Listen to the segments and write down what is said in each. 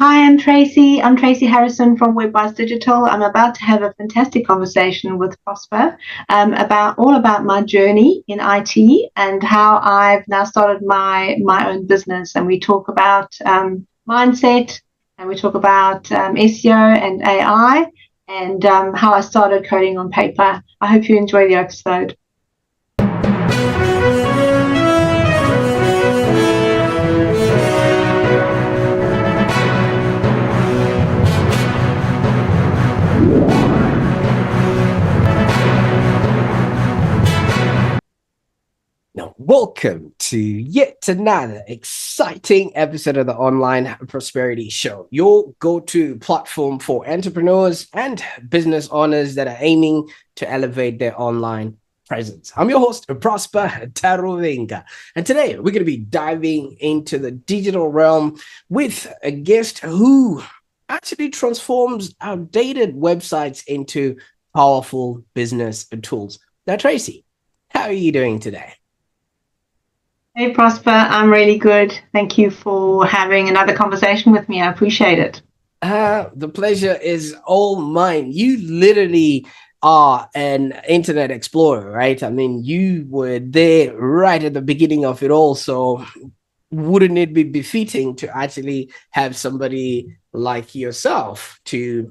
Hi, I'm Tracey. I'm Tracey Harrison from Webwise Digital. I'm about to have a fantastic conversation with Prosper about my journey in IT and how I've now started my own business. And we talk about mindset, and we talk about SEO and AI, and how I started coding on paper. I hope you enjoy the episode. Now, welcome to yet another exciting episode of the Online Prosperity Show, your go-to platform for entrepreneurs and business owners that are aiming to elevate their online presence. I'm your host, Prosper Taruvinga, and today we're going to be diving into the digital realm with a guest who actually transforms outdated websites into powerful business tools. Now, Tracey, how are you doing today? Hey, Prosper. I'm really good. Thank you for having another conversation with me. I appreciate it. The pleasure is all mine. You literally are an internet explorer, right? I mean, you were there right at the beginning of it all. So wouldn't it be befitting to actually have somebody like yourself to,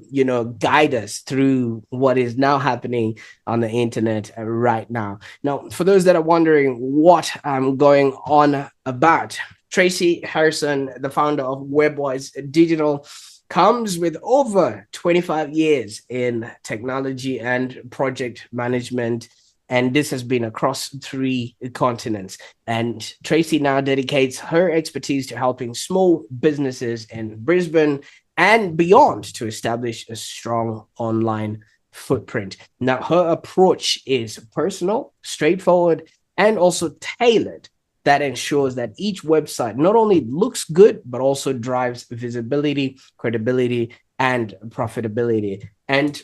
guide us through what is now happening on the internet right now? Now, for those that are wondering what I'm going on about, Tracey Harrison, the founder of Webwise Digital, comes with over 25 years in technology and project management. And this has been across 3 continents. And Tracey now dedicates her expertise to helping small businesses in Brisbane and beyond to establish a strong online footprint. Now, her approach is personal, straightforward, and also tailored, that ensures that each website not only looks good, but also drives visibility, credibility, and profitability. And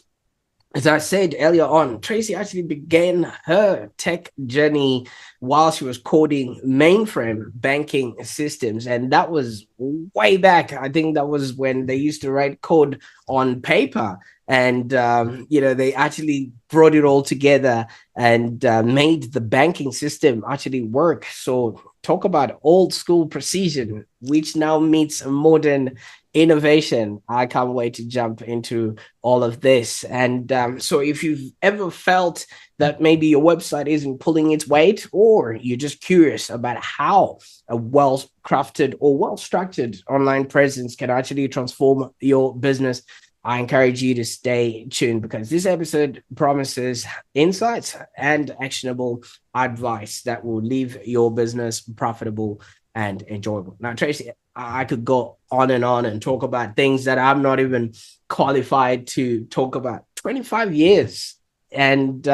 as I said earlier on, Tracey actually began her tech journey while she was coding mainframe banking systems. And that was way back. I think that was when they used to write code on paper. And, they actually brought it all together and made the banking system actually work. So talk about old school precision, which now meets a modern innovation. I can't wait to jump into all of this. And so if you've ever felt that maybe your website isn't pulling its weight, or you're just curious about how a well-crafted or well-structured online presence can actually transform your business, I encourage you to stay tuned, because this episode promises insights and actionable advice that will leave your business profitable and enjoyable. Now, Tracey, I could go on and talk about things that I'm not even qualified to talk about. 25 years and,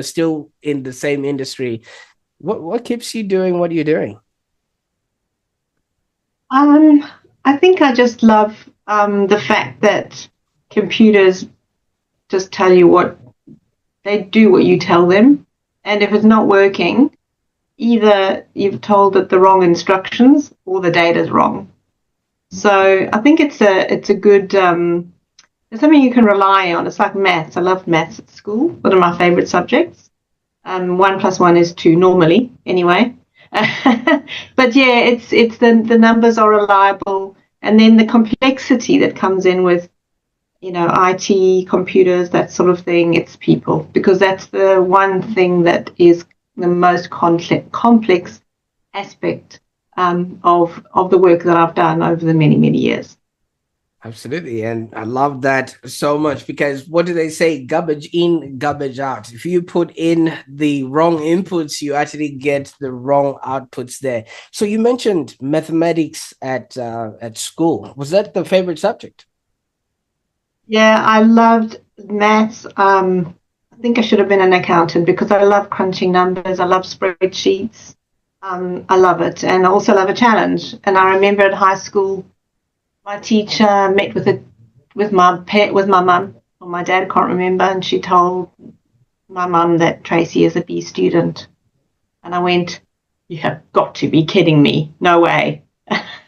still in the same industry. What keeps you doing what you're doing? I think I just love the fact that computers just tell you what they do, what you tell them. And if it's not working, either you've told it the wrong instructions or the data's wrong. So I think it's a good it's something you can rely on. It's like maths. I loved maths at school. One of my favorite subjects. 1 + 1 is 2 normally, anyway. But yeah, it's the numbers are reliable, and then the complexity that comes in with IT, computers, that sort of thing. It's people, because that's the one thing that is the most complex aspect of the work that I've done over the many, many years. Absolutely. And I love that so much, because what do they say? Garbage in, garbage out. If you put in the wrong inputs, you actually get the wrong outputs there. So you mentioned mathematics at school. Was that the favorite subject? Yeah, I loved maths. I think I should have been an accountant, because I love crunching numbers. I love spreadsheets. I love it, and I also love a challenge. And I remember at high school, my teacher met with my mum, or my dad, can't remember, and she told my mum that Tracey is a B student. And I went, "You have got to be kidding me. No way."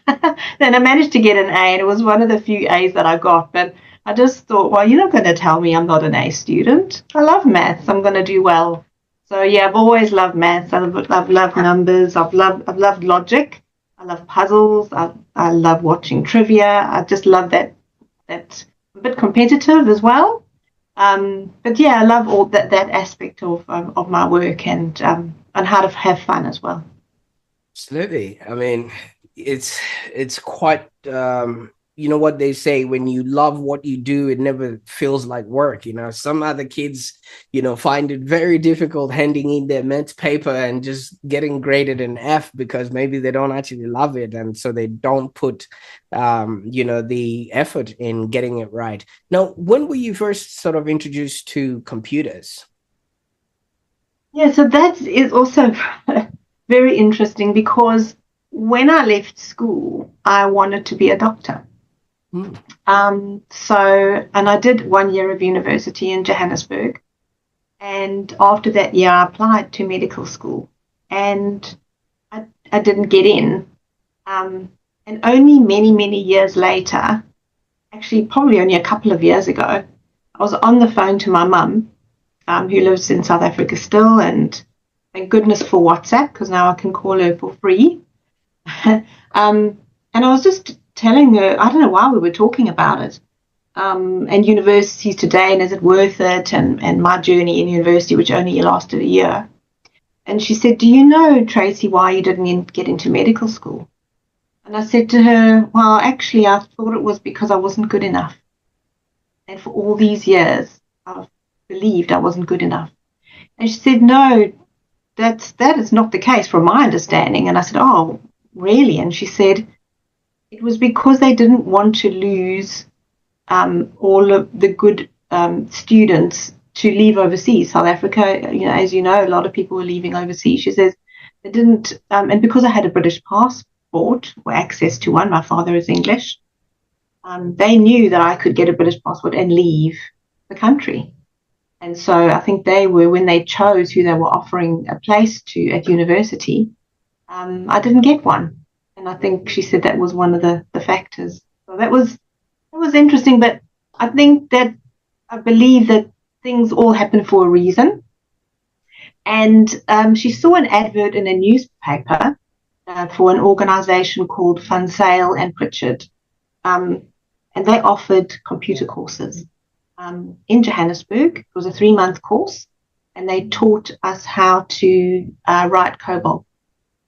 Then I managed to get an A, and it was one of the few A's that I got. But I just thought, well, you're not going to tell me I'm not an A student. I love maths. I'm going to do well. So yeah, I've always loved maths. I've loved numbers. I've loved logic. I love puzzles. I love watching trivia. I just love that a bit competitive as well. But yeah, I love all that aspect of my work and how to have fun as well. Absolutely. I mean, it's quite you know what they say, when you love what you do, it never feels like work. Some other kids, find it very difficult handing in their maths paper and just getting graded an F because maybe they don't actually love it, and so they don't put the effort in getting it right. Now, when were you first sort of introduced to computers? Yeah, so that is also very interesting because when I left school, I wanted to be a doctor. Hmm. And I did 1 year of university in Johannesburg. And after that year, I applied to medical school and I didn't get in. Um, and only many, many years later, actually, probably only a couple of years ago, I was on the phone to my mum, who lives in South Africa still. And thank goodness for WhatsApp because now I can call her for free. And I was just telling her, I don't know why we were talking about it, and universities today, and is it worth it, and my journey in university, which only lasted a year. And she said, do you know, Tracey, why you didn't get into medical school? And I said to her, well, actually, I thought it was because I wasn't good enough. And for all these years, I've believed I wasn't good enough. And she said, no, that is not the case from my understanding. And I said, oh, really? And she said, it was because they didn't want to lose all of the good students to leave overseas. South Africa, as you know, a lot of people were leaving overseas. She says they didn't, and because I had a British passport or access to one, my father is English, they knew that I could get a British passport and leave the country. And so I think they were, when they chose who they were offering a place to at university, I didn't get one. And I think she said that was one of the factors. So that was interesting, but I think that I believe that things all happen for a reason. And she saw an advert in a newspaper for an organization called Funsale and Pritchard, um, and they offered computer courses in Johannesburg. It was a 3-month course, and they taught us how to write COBOL,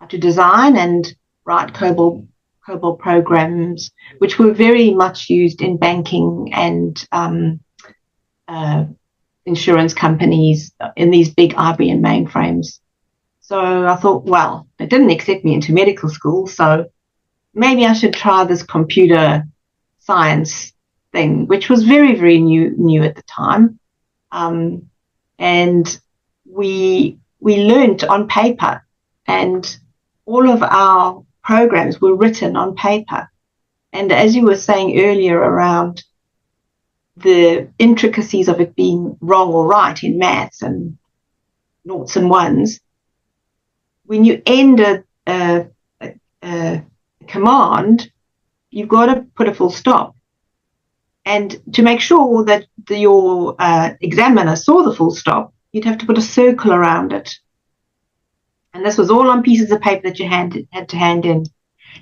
how to design and write COBOL programs, which were very much used in banking and uh, insurance companies in these big IBM mainframes. So I thought, well, they didn't accept me into medical school, so maybe I should try this computer science thing, which was very, very new at the time. Um, and we learned on paper, and all of our programs were written on paper. And as you were saying earlier around the intricacies of it being wrong or right in maths and noughts and ones, when you end a command, you've got to put a full stop. And to make sure that your examiner saw the full stop, you'd have to put a circle around it. And this was all on pieces of paper that you had to hand in.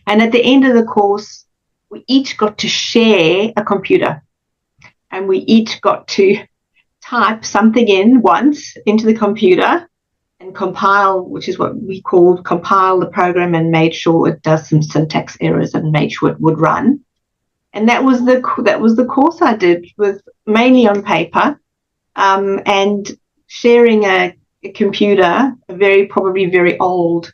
And at the end of the course, we each got to share a computer, and we each got to type something in once into the computer and compile, which is what we called compile the program, and made sure it does some syntax errors and made sure it would run. And that was the course I did, was mainly on paper, and sharing a computer, a probably very old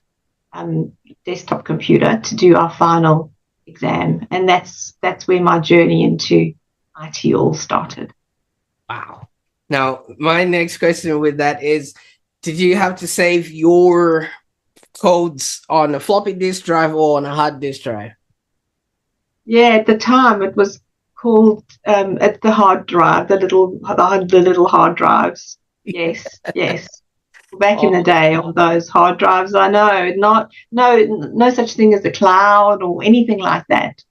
desktop computer, to do our final exam. And that's where my journey into IT all started. Wow. Now, my next question with that is, did you have to save your codes on a floppy disk drive or on a hard disk drive? Yeah, at the time it was called at the hard drive, the little hard drives. Yes, yes. Back in the day, on those hard drives, I know, no such thing as the cloud or anything like that.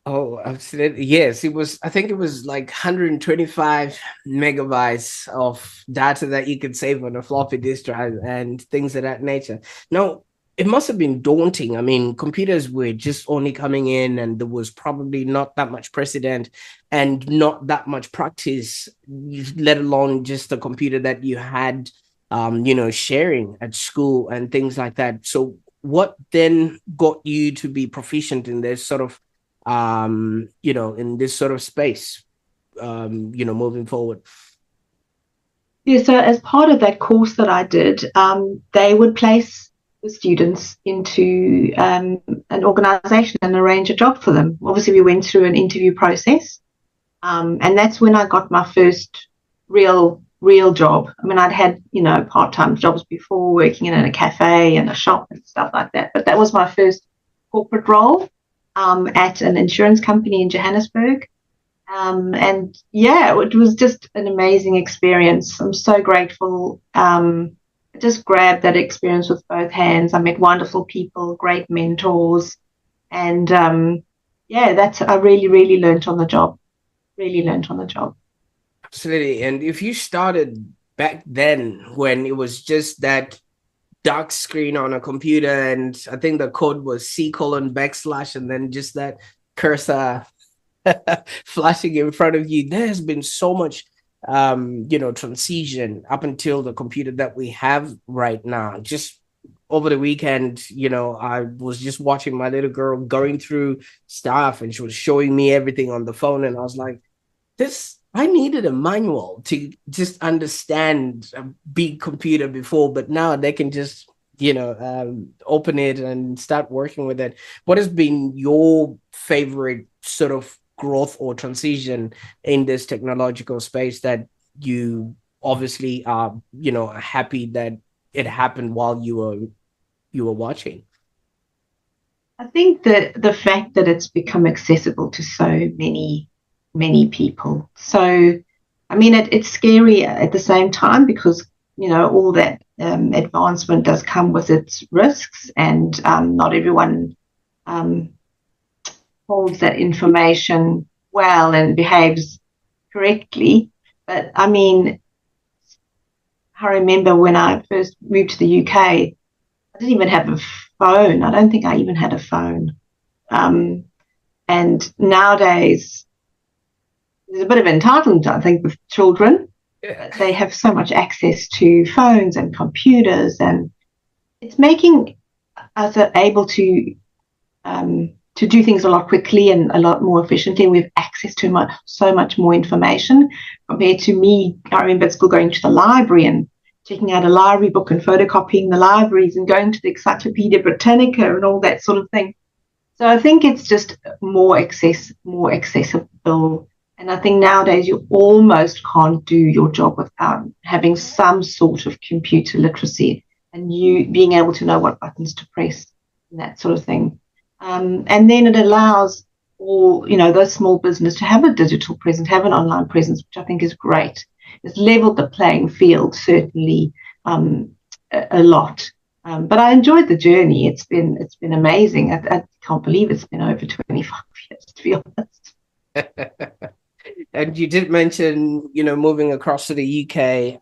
Oh, absolutely. Yes, it was, I think it was like 125 megabytes of data that you could save on a floppy disk drive and things of that nature. Now, it must have been daunting. I mean, computers were just only coming in, and there was probably not that much precedent and not that much practice, let alone just the computer that you had, sharing at school and things like that. So, what then got you to be proficient in this sort of in this sort of space, moving forward? Yeah, so as part of that course that I did, they would place the students into an organization and arrange a job for them. Obviously, we went through an interview process, and that's when I got my first real job. I mean, I'd had, part-time jobs before, working in a cafe and a shop and stuff like that, but that was my first corporate role at an insurance company in Johannesburg. And yeah, it was just an amazing experience. I'm so grateful. I just grabbed that experience with both hands. I met wonderful people, great mentors, and yeah, I really, really learned on the job. Really learned on the job. Absolutely. And if you started back then when it was just that dark screen on a computer, and I think the code was C:\\, and then just that cursor flashing in front of you, there has been so much transition up until the computer that we have right now. Just over the weekend, I was just watching my little girl going through stuff, and she was showing me everything on the phone, and I was like, this, I needed a manual to just understand a big computer before, but now they can just open it and start working with it. What has been your favorite sort of growth or transition in this technological space that you obviously are happy that it happened while you were watching? I think that the fact that it's become accessible to so many people. So, I mean, it's scary at the same time because, all that advancement does come with its risks, and not everyone um, holds that information well and behaves correctly. But I mean, I remember when I first moved to the UK, I didn't even have a phone. I don't think I even had a phone. Um, and nowadays, there's a bit of entitlement, I think, with children. Yeah. They have so much access to phones and computers, and it's making us able to do things a lot quickly and a lot more efficiently. We have access to so much more information compared to me. I remember at school going to the library and checking out a library book and photocopying the libraries and going to the Encyclopedia Britannica and all that sort of thing. So I think it's just more accessible. And I think nowadays you almost can't do your job without having some sort of computer literacy and you being able to know what buttons to press and that sort of thing. And then it allows all, those small business to have a digital presence, have an online presence, which I think is great. It's leveled the playing field, certainly, a lot. But I enjoyed the journey. It's been amazing. I can't believe it's been over 25 years, to be honest. And you did mention, moving across to the UK,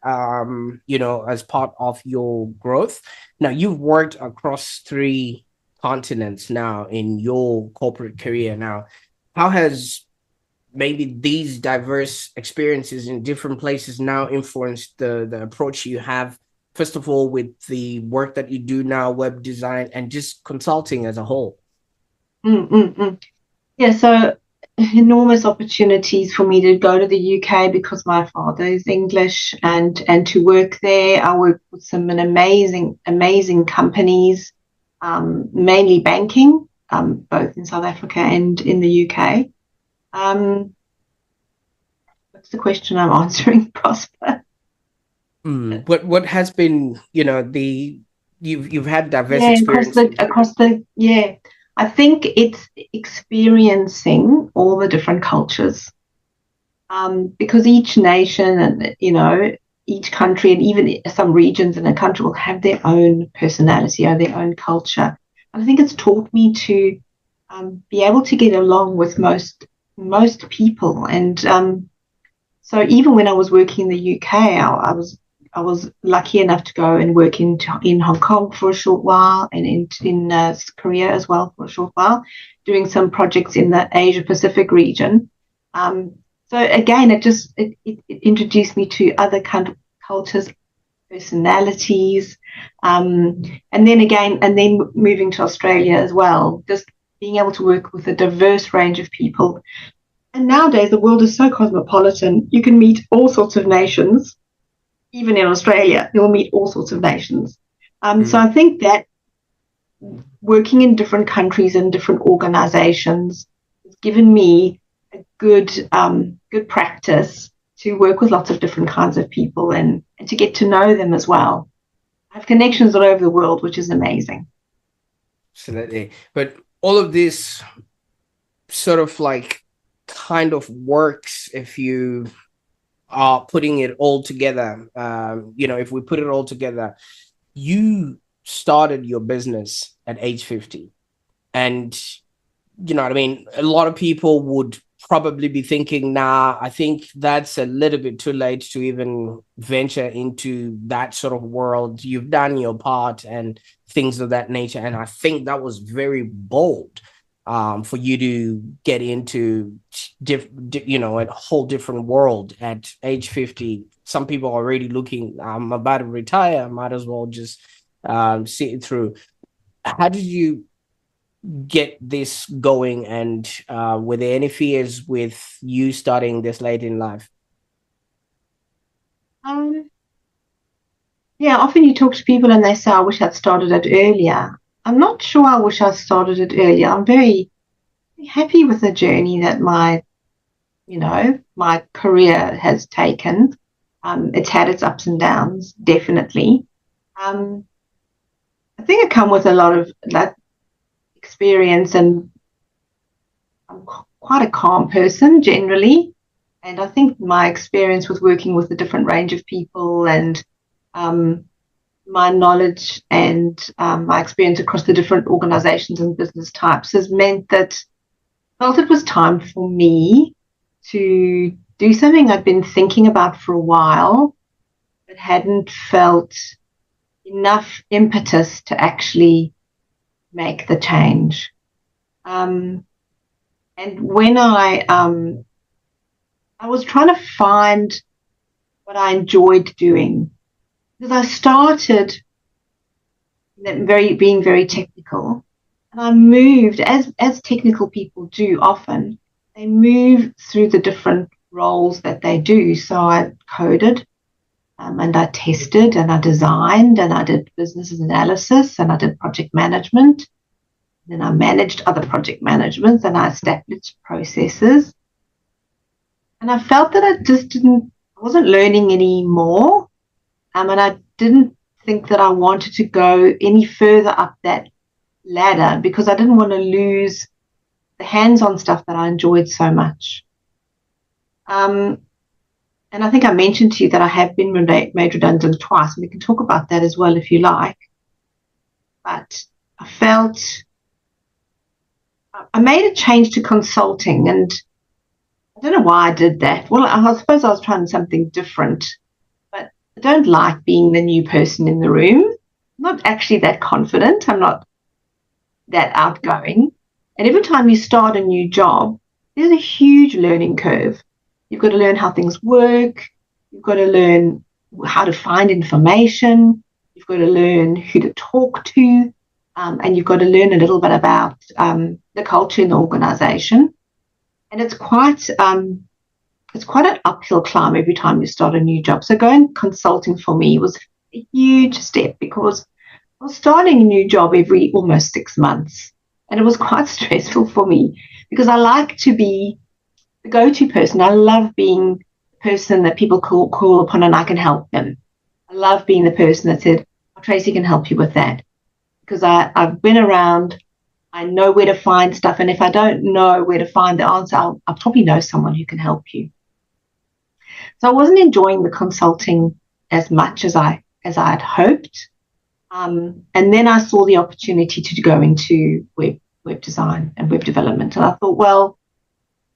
as part of your growth. Now, you've worked across 3 continents now in your corporate career. Now, how has maybe these diverse experiences in different places now influenced the approach you have, first of all, with the work that you do now, web design, and just consulting as a whole? Mm-mm-mm. Yeah, so enormous opportunities for me to go to the UK because my father is English and to work there. I work with some amazing companies, mainly banking, both in South Africa and in the UK. What's the question I'm answering, Prosper? What has been, you've had diverse Yeah, experience. yeah. I think it's experiencing all the different cultures, because each nation, and each country and even some regions in a country will have their own personality or their own culture. And I think it's taught me to be able to get along with most people. And so even when I was working in the UK, I was lucky enough to go and work in Hong Kong for a short while, and in Korea as well for a short while, doing some projects in the Asia Pacific region. So again, it introduced me to other cultures, personalities, and then moving to Australia as well, just being able to work with a diverse range of people. And nowadays, the world is so cosmopolitan. You can meet all sorts of nations. Even in Australia, you'll meet all sorts of nations. So I think that working in different countries and different organizations has given me a good practice to work with lots of different kinds of people and to get to know them as well. I have connections all over the world, which is amazing. Absolutely. But all of this sort of like kind of works if you are putting it all together. If we put it all together, you started your business at age 50. And, you know what I mean? A lot of people would probably be thinking, nah, I think that's a little bit too late to even venture into that sort of world. You've done your part and things of that nature. And I think that was very bold for you to get into, a whole different world at age 50. Some people are already looking, I'm about to retire, I might as well just see it through. How did you get this going, and were there any fears with you starting this late in life? Yeah, often you talk to people and they say, I wish I'd started it earlier. I'm not sure I wish I started it earlier. I'm very happy with the journey that my career has taken. It's had its ups and downs, definitely. I think I come with a lot of that experience, and I'm quite a calm person generally. And I think my experience with working with a different range of people and my knowledge and my experience across the different organizations and business types has meant that I felt it was time for me to do something I'd been thinking about for a while, but hadn't felt enough impetus to actually make the change. And when I was trying to find what I enjoyed doing, because I started being very technical, and I moved as technical people do often. They move through the different roles that they do. So I coded, and I tested, and I designed, and I did business analysis, and I did project management. Then I managed other project managements, and I established processes. And I felt that I wasn't learning anymore. And I didn't think that I wanted to go any further up that ladder because I didn't want to lose the hands-on stuff that I enjoyed so much. And I think I mentioned to you that I have been made redundant twice, and we can talk about that as well if you like. But I made a change to consulting, and I don't know why I did that. Well, I suppose I was trying something different, but I don't like being the new person in the room. I'm not actually that confident. I'm not that outgoing. And every time you start a new job, there's a huge learning curve. You've got to learn how things work. You've got to learn how to find information. You've got to learn who to talk to. And you've got to learn a little bit about the culture in the organization. And it's quite an uphill climb every time you start a new job. So going consulting for me was a huge step because I was starting a new job every almost 6 months. And it was quite stressful for me because I like to be the go-to person. I love being the person that people call upon and I can help them. I love being the person that said, oh, Tracey can help you with that. Because I've been around, I know where to find stuff. And if I don't know where to find the answer, I'll probably know someone who can help you. So I wasn't enjoying the consulting as much as I had hoped. And then I saw the opportunity to go into web design and web development. And I thought, well,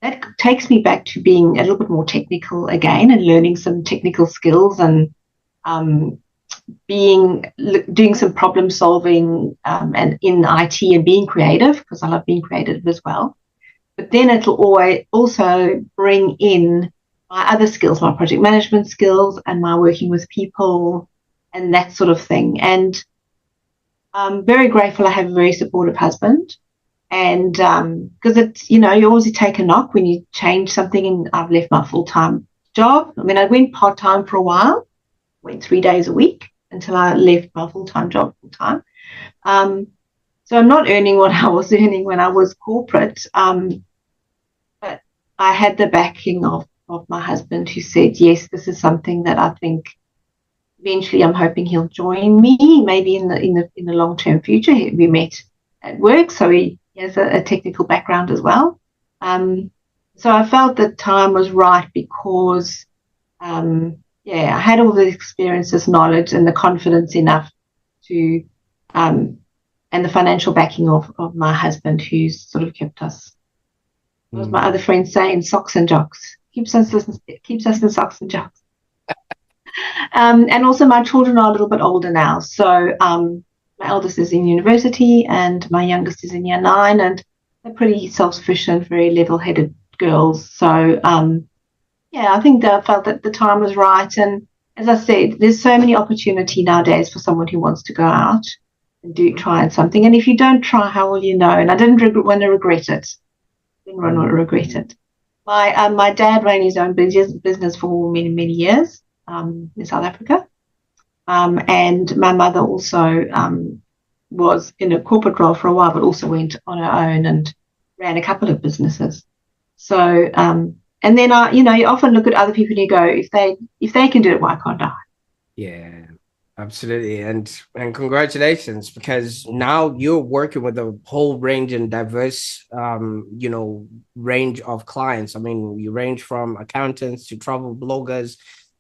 that takes me back to being a little bit more technical again and learning some technical skills and doing some problem solving and in IT and being creative, because I love being creative as well. But then it'll always also bring in my other skills, my project management skills and my working with people and that sort of thing. And I'm very grateful I have a very supportive husband. And because it's, you always take a knock when you change something. And I've left my full-time job. I mean, I went part-time for a while, went 3 days a week until I left my full-time job full-time. So I'm not earning what I was earning when I was corporate. But I had the backing of my husband, who said, yes, this is something that I think eventually I'm hoping he'll join me, maybe in the long-term future. We met at work, so he has a technical background as well. So I felt that time was right because, I had all the experiences, knowledge, and the confidence enough to, and the financial backing of my husband, who's sort of kept us, as my other friends say, in socks and jocks. Keeps us in socks and jocks. And also my children are a little bit older now. So my eldest is in university and my youngest is in year 9, and they're pretty self-sufficient, very level-headed girls. So, I think I felt that the time was right. And as I said, there's so many opportunity nowadays for someone who wants to go out and try something. And if you don't try, how will you know? And I didn't want to regret it. My dad ran his own business for many, many years in South Africa. And my mother also was in a corporate role for a while, but also went on her own and ran a couple of businesses. So, and then you often look at other people and you go, if they can do it, why can't I? Yeah, absolutely. And congratulations, because now you're working with a whole range and diverse, range of clients. I mean, you range from accountants to travel bloggers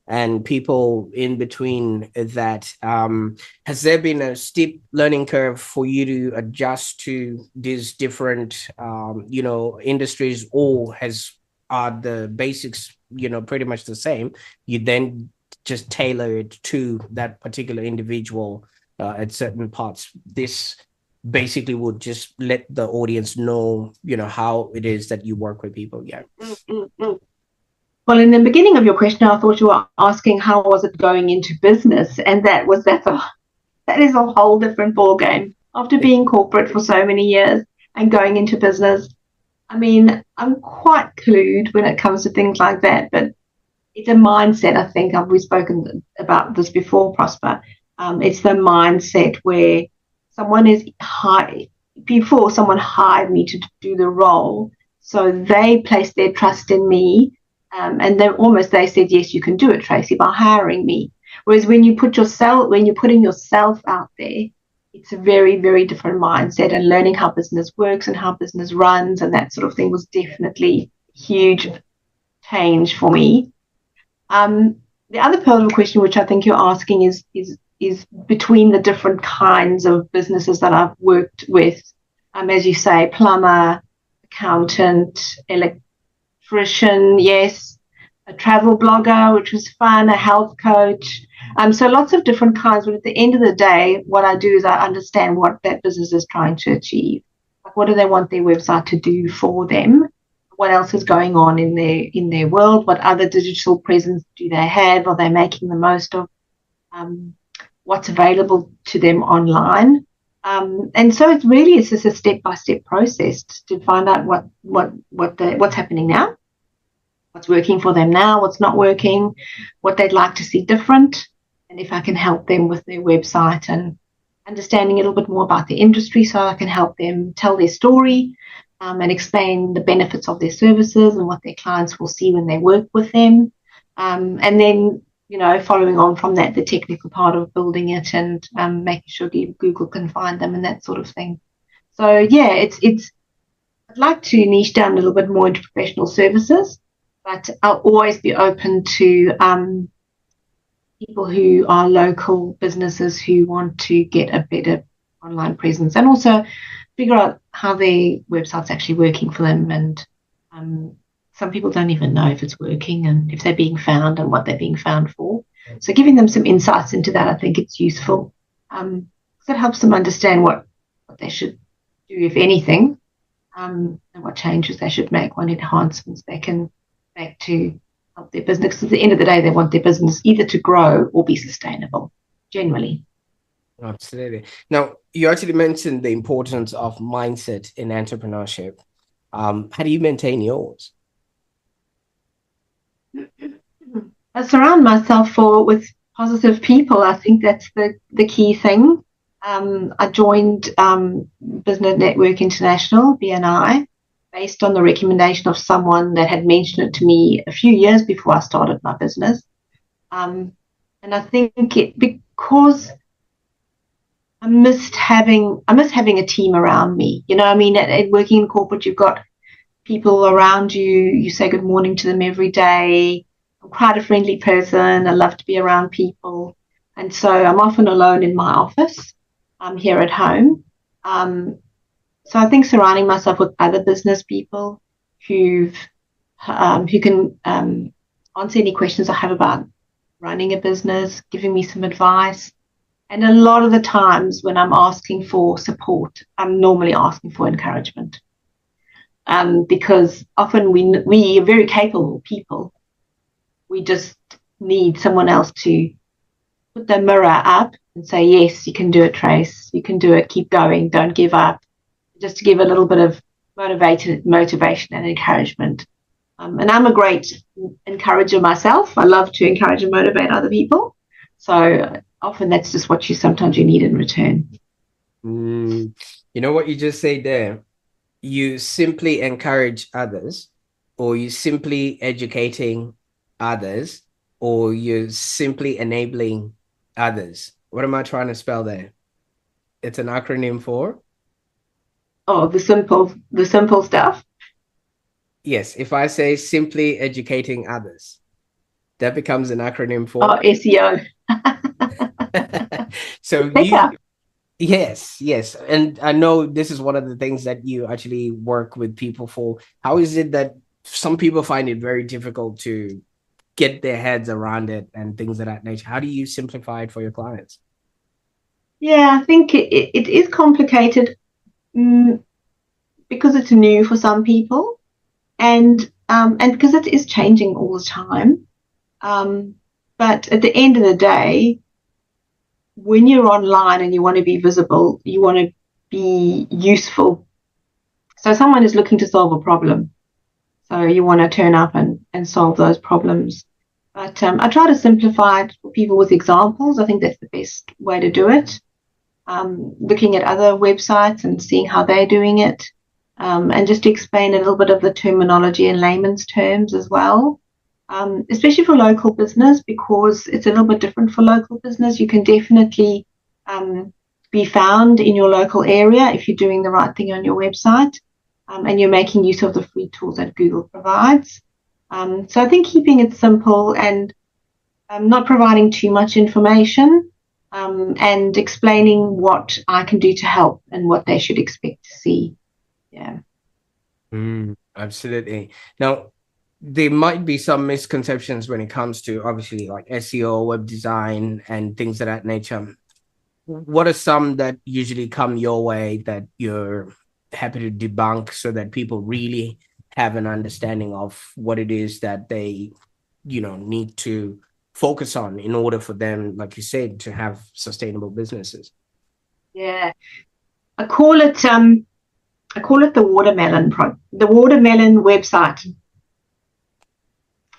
and people in between that. Has there been a steep learning curve for you to adjust to these different, industries, or are the basics, pretty much the same? You then just tailor it to that particular individual at certain parts. This basically would just let the audience know, how it is that you work with people. Yeah. Mm-hmm. Well, in the beginning of your question, I thought you were asking how was it going into business, and that is a whole different ballgame. After being corporate for so many years and going into business, I mean, I'm quite clued when it comes to things like that, but it's a mindset. I think we've spoken about this before, Prosper. It's the mindset where before someone hired me to do the role, so they placed their trust in me. And they said, yes, you can do it, Tracey, by hiring me. Whereas when you're putting yourself out there, it's a very, very different mindset, and learning how business works and how business runs and that sort of thing was definitely a huge change for me. The other part of the question, which I think you're asking, is between the different kinds of businesses that I've worked with. As you say, plumber, accountant, electrician, yes, a travel blogger, which was fun, a health coach. So lots of different kinds. But at the end of the day, what I do is I understand what that business is trying to achieve. Like, what do they want their website to do for them? What else is going on in their world? What other digital presence do they have? Are they making the most of what's available to them online? And so it's just a step-by-step process to find out what's happening now, what's working for them now, what's not working, what they'd like to see different, and if I can help them with their website and understanding a little bit more about the industry, so I can help them tell their story and explain the benefits of their services and what their clients will see when they work with them. And then, following on from that, the technical part of building it and making sure Google can find them and that sort of thing. So, yeah, I'd like to niche down a little bit more into professional services, but I'll always be open to people who are local businesses who want to get a better online presence and also figure out how their website's actually working for them. And some people don't even know if it's working and if they're being found and what they're being found for. So giving them some insights into that, I think it's useful. Because it helps them understand what they should do, if anything, and what changes they should make, what enhancements they can make to help their business. Because at the end of the day, they want their business either to grow or be sustainable, generally. Absolutely. Now, you actually mentioned the importance of mindset in entrepreneurship. How do you maintain yours? I surround myself with positive people. I think that's the key thing. I joined Business Network International, B&I, based on the recommendation of someone that had mentioned it to me a few years before I started my business. And I think because I missed having a team around me. You know, I mean, at working in corporate, you've got people around you. You say good morning to them every day. I'm quite a friendly person. I love to be around people. And so I'm often alone in my office. I'm here at home. So I think surrounding myself with other business people who can answer any questions I have about running a business, giving me some advice. And a lot of the times when I'm asking for support, I'm normally asking for encouragement. Because often we are very capable people. We just need someone else to put the mirror up and say, yes, you can do it, Trace. You can do it. Keep going. Don't give up. Just to give a little bit of motivation and encouragement. And I'm a great encourager myself. I love to encourage and motivate other people. So often that's just what sometimes you need in return. You know what you just said there? You simply encourage others, or you simply educating others, or you're simply enabling others. What am I trying to spell there? It's an acronym for? Oh, the simple stuff. Yes, if I say simply educating others, that becomes an acronym Oh, for? SEO. So Better. yes. And I know this is one of the things that you actually work with people for. How is it that some people find it very difficult to get their heads around it and things of that nature? How do you simplify it for your clients? Yeah, I think it is complicated because it's new for some people, and because it is changing all the time. But at the end of the day, when you're online and you want to be visible, you want to be useful. So someone is looking to solve a problem. So you want to turn up and solve those problems. But I try to simplify it for people with examples. I think that's the best way to do it. Looking at other websites and seeing how they're doing it. And just to explain a little bit of the terminology in layman's terms as well. Especially for local business, because it's a little bit different for local business. You can definitely be found in your local area if you're doing the right thing on your website, and you're making use of the free tools that Google provides. So I think keeping it simple and not providing too much information, and explaining what I can do to help and what they should expect to see. Yeah. Absolutely. Now, there might be some misconceptions when it comes to obviously like SEO, web design, and things of that nature. What are some that usually come your way that you're happy to debunk so that people really have an understanding of what it is that they, need to focus on in order for them, like you said, to have sustainable businesses? Yeah. I call it the watermelon website.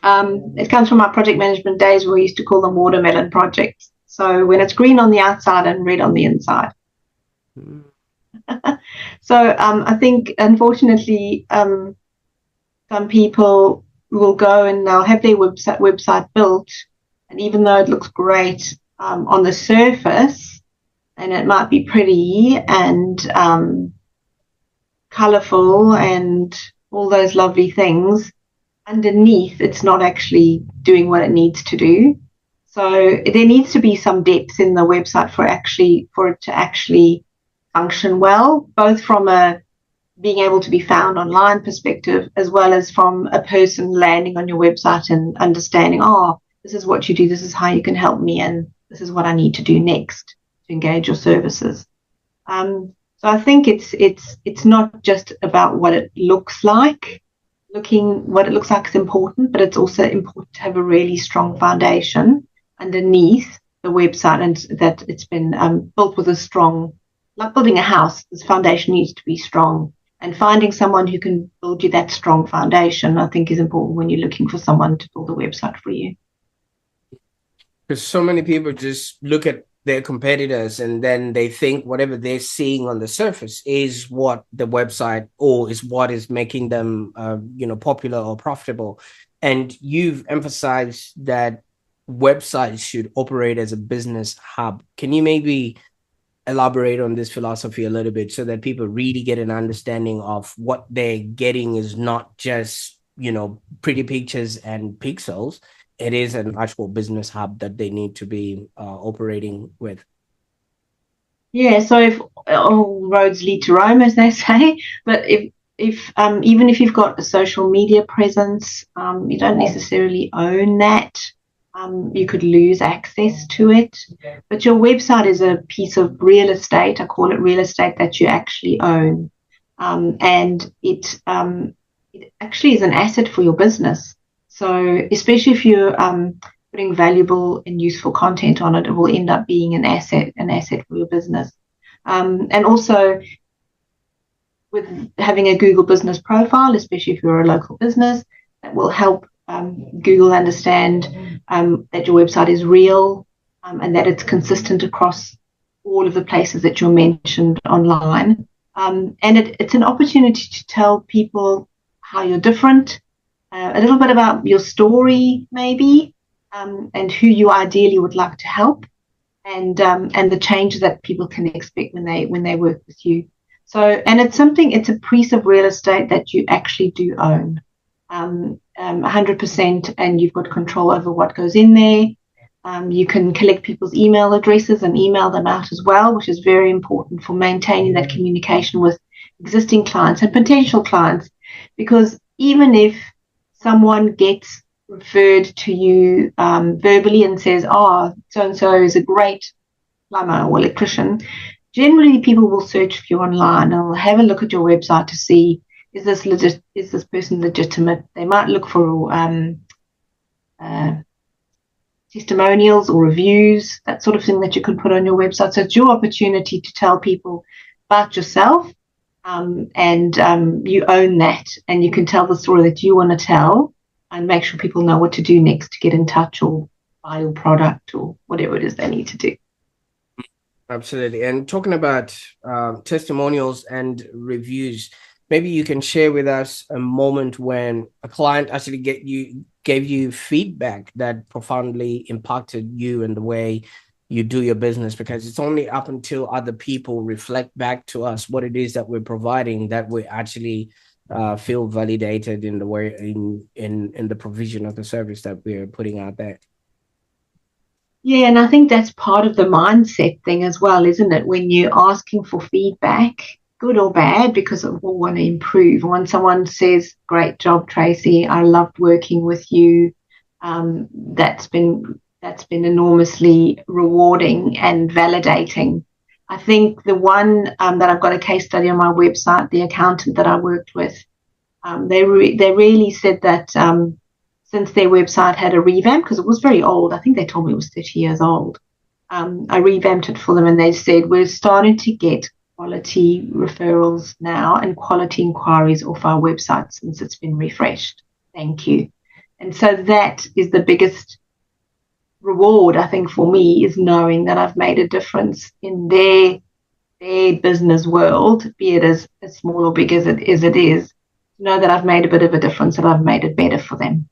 It comes from our project management days where we used to call them watermelon projects. So when it's green on the outside and red on the inside. Mm. So I think, unfortunately, some people will go and they'll have their website built, and even though it looks great on the surface, and it might be pretty and colourful and all those lovely things, underneath it's not actually doing what it needs to do. So there needs to be some depth in the website for it to actually function well, both from a being able to be found online perspective, as well as from a person landing on your website and understanding, oh, this is what you do, this is how you can help me, and this is what I need to do next to engage your services. So I think it's not just about what it looks like. What it looks like is important, but it's also important to have a really strong foundation underneath the website, and that it's been built with a strong, like building a house, this foundation needs to be strong. And finding someone who can build you that strong foundation, I think, is important when you're looking for someone to build a website for you. Because so many people just look at their competitors and then they think whatever they're seeing on the surface is what the website or is what is making them, popular or profitable. And you've emphasized that websites should operate as a business hub. Can you maybe elaborate on this philosophy a little bit so that people really get an understanding of what they're getting is not just, pretty pictures and pixels. It is an actual business hub that they need to be operating with. Yeah, so if all roads lead to Rome, as they say, but if even if you've got a social media presence, you don't necessarily own that. You could lose access to it, but your website is a piece of real estate. I call it real estate that you actually own, and it actually is an asset for your business. So especially if you're putting valuable and useful content on it, it will end up being an asset for your business. And also with having a Google business profile, especially if you're a local business, that will help Google understand that your website is real, and that it's consistent across all of the places that you're mentioned online. And it's an opportunity to tell people how you're different, a little bit about your story, maybe, and who you ideally would like to help, and the changes that people can expect when they work with you. So, and it's a piece of real estate that you actually do own, 100%, and you've got control over what goes in there. You can collect people's email addresses and email them out as well, which is very important for maintaining that communication with existing clients and potential clients, because even if someone gets referred to you verbally and says, oh, so-and-so is a great plumber or electrician, generally people will search for you online and will have a look at your website to see, is this person legitimate? They might look for testimonials or reviews, that sort of thing that you can put on your website. So it's your opportunity to tell people about yourself, and you own that, and you can tell the story that you want to tell and make sure people know what to do next to get in touch or buy your product or whatever it is they need to do. Absolutely. And talking about testimonials and reviews, maybe you can share with us a moment when a client actually gave you feedback that profoundly impacted you and the way you do your business, because it's only up until other people reflect back to us what it is that we're providing that we actually feel validated in the way in the provision of the service that we're putting out there. Yeah, and I think that's part of the mindset thing as well, isn't it? When you're asking for feedback, good or bad, because we all want to improve. When someone says, great job, Tracey, I loved working with you, that's been enormously rewarding and validating. I think the one that I've got a case study on my website, the accountant that I worked with, they really said that since their website had a revamp, because it was very old, I think they told me it was 30 years old, I revamped it for them, and they said, we're starting to get quality referrals now and quality inquiries off our website since it's been refreshed. Thank you. And so that is the biggest reward, I think, for me, is knowing that I've made a difference in their business world, be it as small or big as it is, to know that I've made a bit of a difference and I've made it better for them.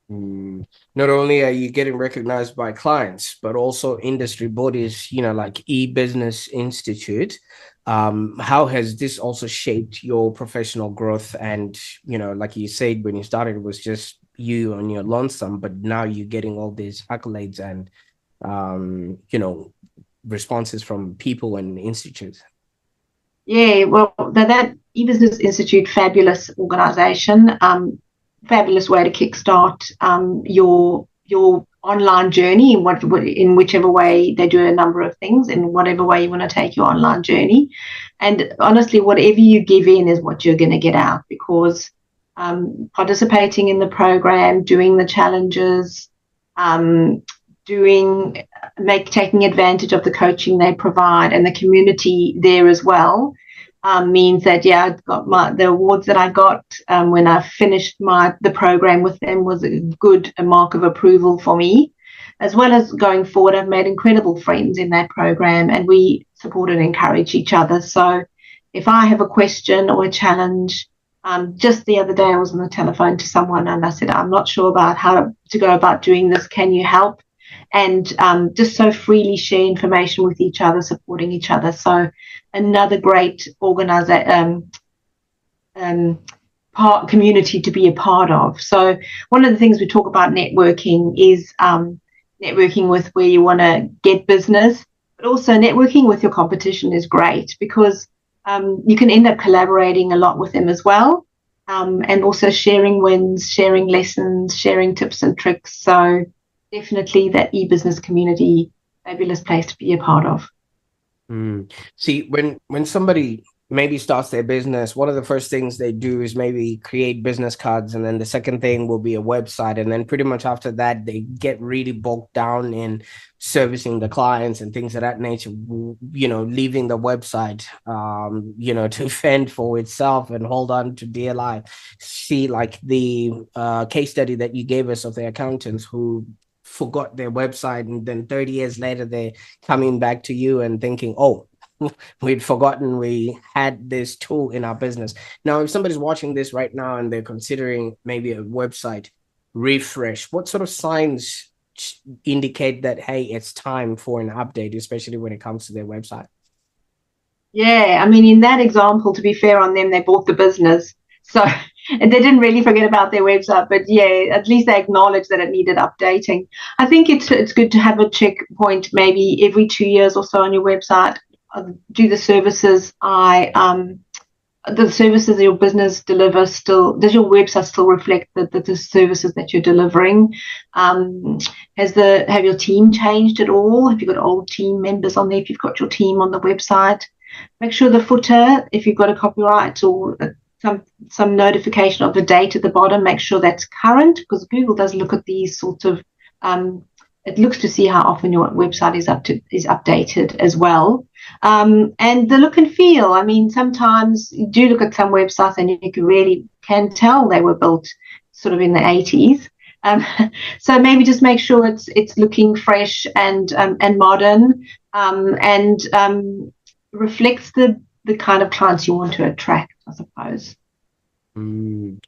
Not only are you getting recognized by clients, but also industry bodies, like E-Business Institute. How has this also shaped your professional growth? And, like you said, when you started, it was just you on your lonesome, but now you're getting all these accolades and responses from people and institutes. Yeah, well, that eBusiness Institute, fabulous organisation, fabulous way to kickstart your online journey in whichever way. They do a number of things in whatever way you want to take your online journey. And honestly, whatever you give in is what you're going to get out, because participating in the program, doing the challenges, um, doing taking advantage of the coaching they provide and the community there as well, means that, yeah, I got the awards that I got when I finished the program with them was a mark of approval for me. As well as going forward, I've made incredible friends in that program, and we support and encourage each other. So if I have a question or a challenge, just the other day I was on the telephone to someone and I said, I'm not sure about how to go about doing this. Can you help? And just so freely share information with each other, supporting each other. So another great community to be a part of. So one of the things we talk about networking is networking with where you want to get business, but also networking with your competition is great, because you can end up collaborating a lot with them as well, and also sharing wins, sharing lessons, sharing tips and tricks. So definitely that e-business community, fabulous place to be a part of. See, when somebody maybe starts their business, one of the first things they do is maybe create business cards, and then the second thing will be a website, and then pretty much after that they get really bogged down in servicing the clients and things of that nature, leaving the website to fend for itself and hold on to dear life. See, like the case study that you gave us of the accountants who forgot their website, and then 30 years later they're coming back to you and thinking, oh, we'd forgotten we had this tool in our business. Now, if somebody's watching this right now and they're considering maybe a website refresh, what sort of signs indicate that, hey, it's time for an update, especially when it comes to their website? Yeah, I mean, in that example, to be fair on them, they bought the business. So and they didn't really forget about their website, but yeah, at least they acknowledged that it needed updating. I think it's good to have a checkpoint maybe every 2 years or so on your website. Do the services your business delivers still, does your website still reflect the services that you're delivering? Have your team changed at all? Have you got old team members on there? If you've got your team on the website, make sure the footer, if you've got a copyright or some notification of the date at the bottom, make sure that's current, because Google does look at these sorts of it looks to see how often your website is updated as well. And the look and feel. I mean, sometimes you do look at some websites and you can tell they were built sort of in the 80s. So maybe just make sure it's looking fresh and modern, and reflects the kind of clients you want to attract, I suppose.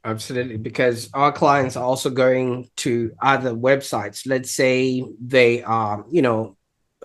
Absolutely, because our clients are also going to other websites. Let's say they are,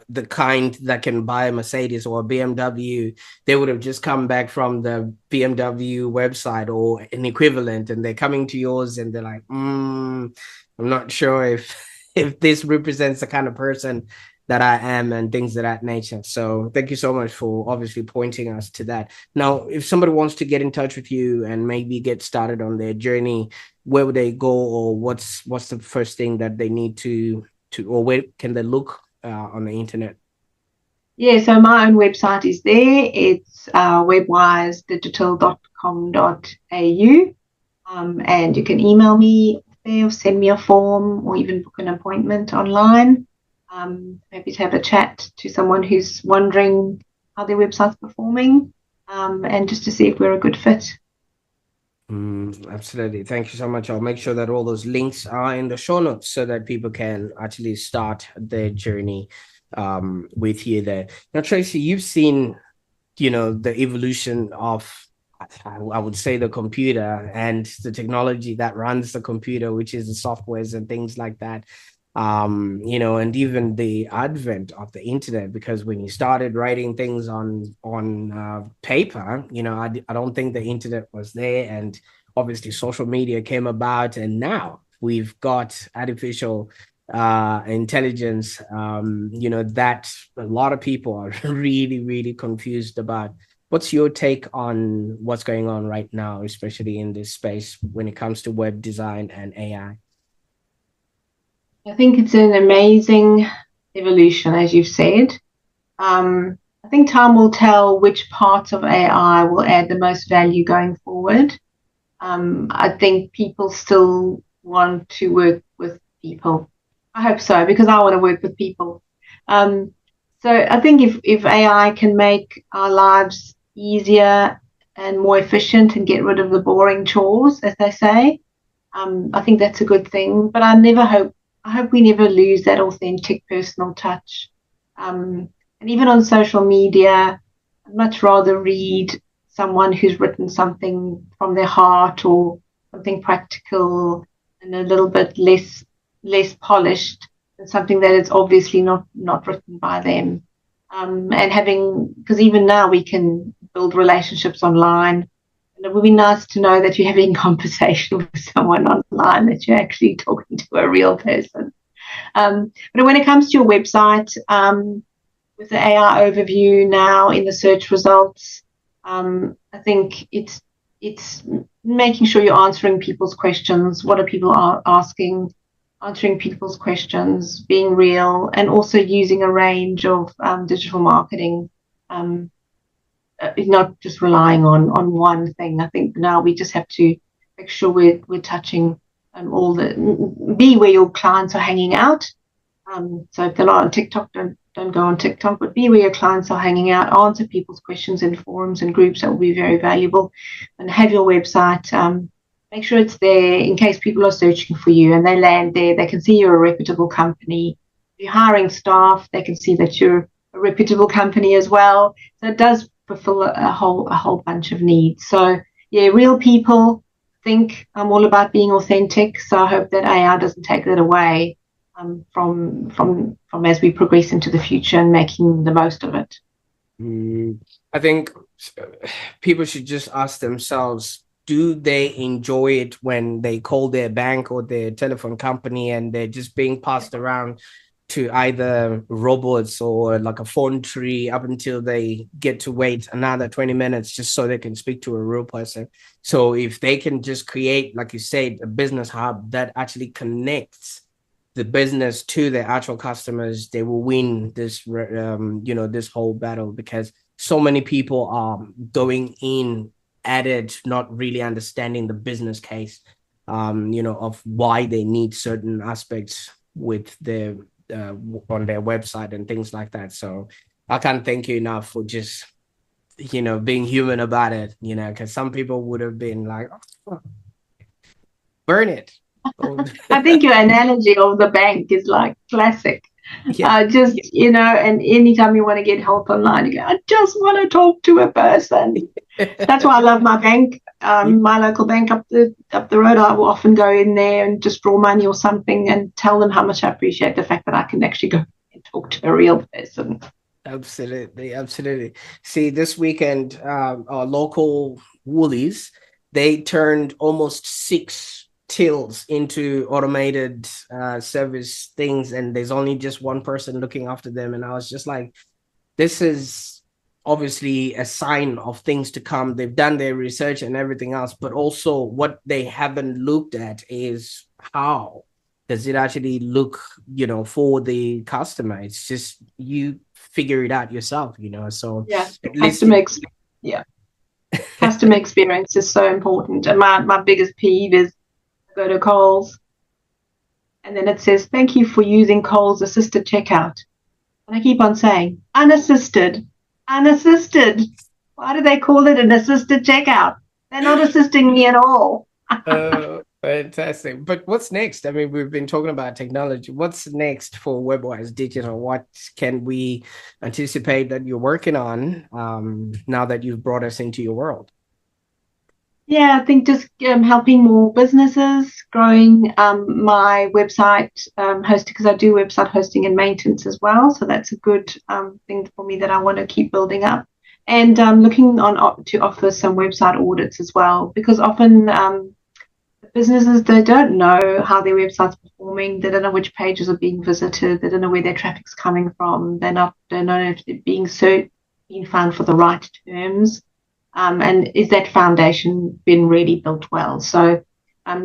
the kind that can buy a Mercedes or a BMW. They would have just come back from the BMW website or an equivalent, and they're coming to yours, and they're like, I'm not sure if if this represents the kind of person that I am, and things of that nature. So thank you so much for obviously pointing us to that. Now, if somebody wants to get in touch with you and maybe get started on their journey, where would they go, or what's the first thing that they need to, or where can they look on the internet? Yeah, so my own website is there. It's webwisedigital.com.au. And you can email me there or send me a form or even book an appointment online. Happy to have a chat to someone who's wondering how their website's performing, and just to see if we're a good fit. Absolutely. Thank you so much. I'll make sure that all those links are in the show notes so that people can actually start their journey with you there. Now, Tracey, you've seen, the evolution of, I would say, the computer and the technology that runs the computer, which is the softwares and things like that. And even the advent of the internet, because when you started writing things on paper, I don't think the internet was there, and obviously social media came about, and now we've got artificial intelligence, that a lot of people are really, really confused about. What's your take on what's going on right now, especially in this space when it comes to web design and AI? I think it's an amazing evolution, as you've said. I think time will tell which parts of AI will add the most value going forward. I think people still want to work with people. I hope so, because I want to work with people. Um, so I think if AI can make our lives easier and more efficient and get rid of the boring chores, as they say, I think that's a good thing. But I hope we never lose that authentic personal touch. And even on social media, I'd much rather read someone who's written something from their heart or something practical and a little bit less polished than something that is obviously not written by them. And having, because even now we can build relationships online, and it would be nice to know that you're having a conversation with someone online, that you're actually talking to a real person. But when it comes to your website, with the AI overview now in the search results, I think it's making sure you're answering people's questions. What are people asking? Answering people's questions, being real, and also using a range of digital marketing. Not just relying on one thing. I think now we just have to make sure we're touching all the, be where your clients are hanging out. So if they're not on TikTok, don't go on TikTok, but be where your clients are hanging out. Answer people's questions in forums and groups. That will be very valuable. And have your website. Make sure it's there in case people are searching for you and they land there. They can see you're a reputable company. If you're hiring staff, they can see that you're a reputable company as well. So it does fulfill a whole bunch of needs. So yeah, real people. Think I'm all about being authentic. So I hope that AI doesn't take that away from as we progress into the future and making the most of it. I think people should just ask themselves, do they enjoy it when they call their bank or their telephone company and they're just being passed around to either robots or like a phone tree up until they get to wait another 20 minutes just so they can speak to a real person? So if they can just create, like you said, a business hub that actually connects the business to their actual customers, they will win this, this whole battle, because so many people are going in at it, not really understanding the business case, of why they need certain aspects with their on their website and things like that. So I can't thank you enough for just, being human about it, because some people would have been like, oh, burn it. I think your analogy of the bank is like classic. Yeah. And anytime you want to get help online, you go, I just want to talk to a person. That's why I love my bank, my local bank up the road. I will often go in there and just draw money or something and tell them how much I appreciate the fact that I can actually go and talk to a real person. Absolutely. See, this weekend, our local Woolies, they turned almost 6 tills into automated service things, and there's only just one person looking after them. And I was just like, this is obviously a sign of things to come. They've done their research and everything else, but also what they haven't looked at is how does it actually look, for the customer. It's just you figure it out yourself, so yeah at least customer experience is so important. And my biggest peeve is I go to Coles and then it says thank you for using Coles assisted checkout, and I keep on saying unassisted. Why do they call it an assisted checkout? They're not assisting me at all. Fantastic. But what's next? I mean, we've been talking about technology. What's next for WebWise Digital? What can we anticipate that you're working on now that you've brought us into your world? Yeah, I think just helping more businesses, growing my website hosting, because I do website hosting and maintenance as well. So that's a good thing for me that I want to keep building up. And looking on to offer some website audits as well, because often businesses, they don't know how their website's performing. They don't know which pages are being visited. They don't know where their traffic's coming from. Don't know if they're being found for the right terms. And is that foundation been really built well? So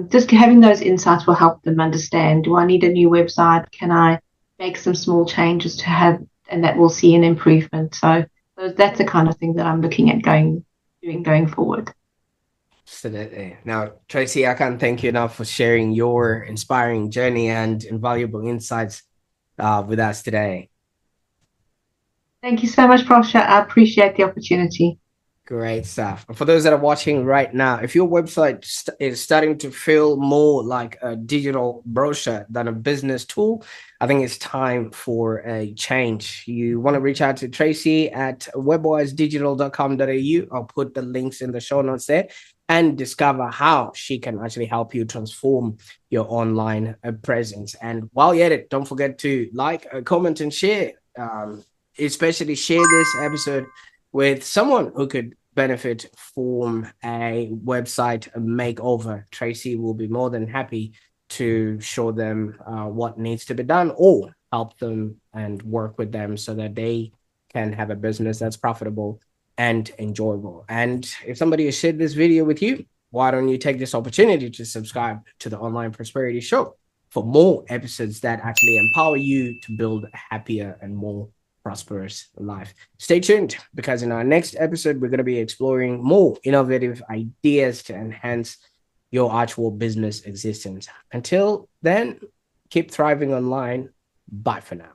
just having those insights will help them understand, do I need a new website? Can I make some small changes to have, and that will see an improvement? So that's the kind of thing that I'm looking at going forward. Absolutely. Now, Tracey, I can't thank you enough for sharing your inspiring journey and invaluable insights with us today. Thank you so much, Prosper. I appreciate the opportunity. Great stuff. And for those that are watching right now, if your website is starting to feel more like a digital brochure than a business tool, I think it's time for a change. You want to reach out to Tracey at webwisedigital.com.au. I'll put the links in the show notes there and discover how she can actually help you transform your online presence. And while you're at it, don't forget to like, comment, and share. Especially share this episode with someone who could benefit from a website makeover. Tracey will be more than happy to show them what needs to be done or help them and work with them so that they can have a business that's profitable and enjoyable. And if somebody has shared this video with you, why don't you take this opportunity to subscribe to the Online Prosperity Show for more episodes that actually empower you to build a happier and more prosperous life. Stay tuned, because in our next episode, we're going to be exploring more innovative ideas to enhance your actual business existence. Until then, keep thriving online. Bye for now.